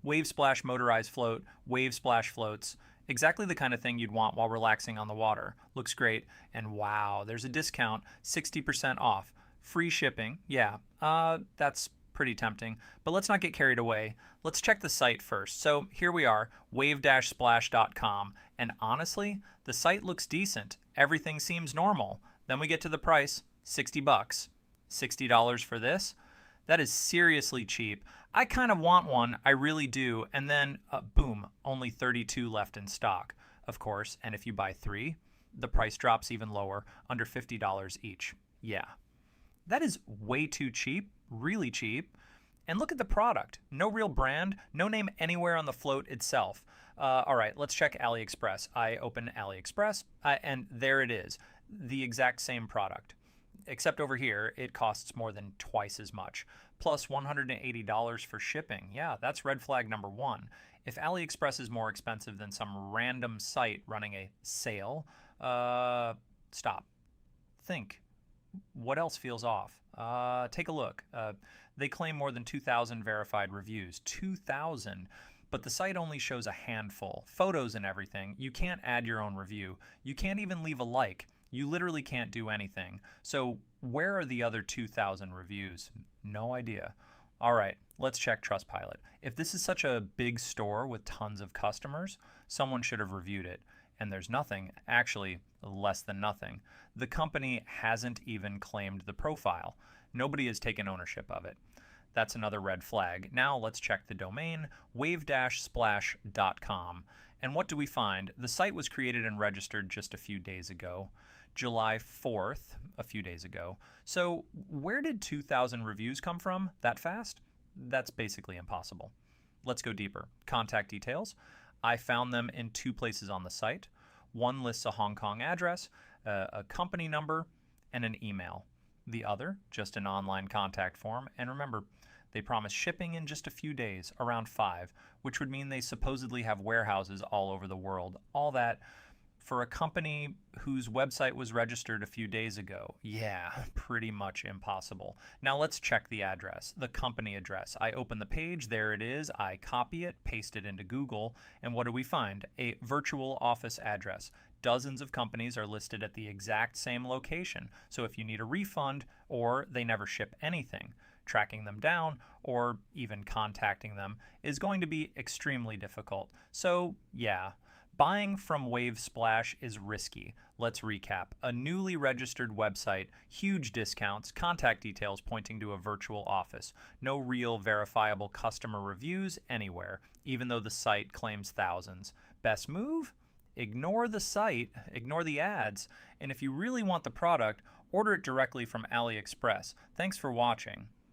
WaveSplash motorized float, WaveSplash floats. Exactly the kind of thing you'd want while relaxing on the water. Looks great. And wow, there's a discount, 60% off. Free shipping, yeah, that's pretty tempting. But let's not get carried away. Let's check the site first. So here we are, wave-splash.com. And honestly, the site looks decent. Everything seems normal. Then we get to the price, 60 bucks. $60 for this? That is seriously cheap. I kind of want one, I really do. And then, boom, only 32 left in stock, of course. And if you buy 3, the price drops even lower, under $50 each. Yeah. That is way too cheap, really cheap. And look at the product. No real brand, no name anywhere on the float itself. All right, let's check AliExpress. I open AliExpress, and there it is, the exact same product. Except over here, it costs more than twice as much, plus $180 for shipping. Yeah, that's red flag number 1. If AliExpress is more expensive than some random site running a sale, stop. Think. What else feels off? Take a look. They claim more than 2,000 verified reviews. 2,000. But the site only shows a handful. Photos and everything. You can't add your own review. You can't even leave a like. You literally can't do anything. So where are the other 2,000 reviews? No idea. All right, let's check Trustpilot. If this is such a big store with tons of customers, someone should have reviewed it. And there's nothing, actually less than nothing. The company hasn't even claimed the profile. Nobody has taken ownership of it. That's another red flag. Now let's check the domain, wave-splash.com. And what do we find? The site was created and registered just a few days ago. July 4th, a few days ago. So where did 2,000 reviews come from that fast? That's basically impossible. Let's go deeper. Contact details. I found them in 2 places on the site. One lists a Hong Kong address, a company number, and an email. The other, just an online contact form. And remember, they promise shipping in just a few days, around 5, which would mean they supposedly have warehouses all over the world. All that for a company whose website was registered a few days ago. Yeah, pretty much impossible. Now let's check the address, the company address. I open the page, there it is. I copy it, paste it into Google, and what do we find? A virtual office address. Dozens of companies are listed at the exact same location. So if you need a refund or they never ship anything, tracking them down or even contacting them is going to be extremely difficult. So yeah. Buying from WaveSplash is risky. Let's recap. A newly registered website, huge discounts, contact details pointing to a virtual office. No real verifiable customer reviews anywhere, even though the site claims thousands. Best move? Ignore the site, ignore the ads, and if you really want the product, order it directly from AliExpress. Thanks for watching.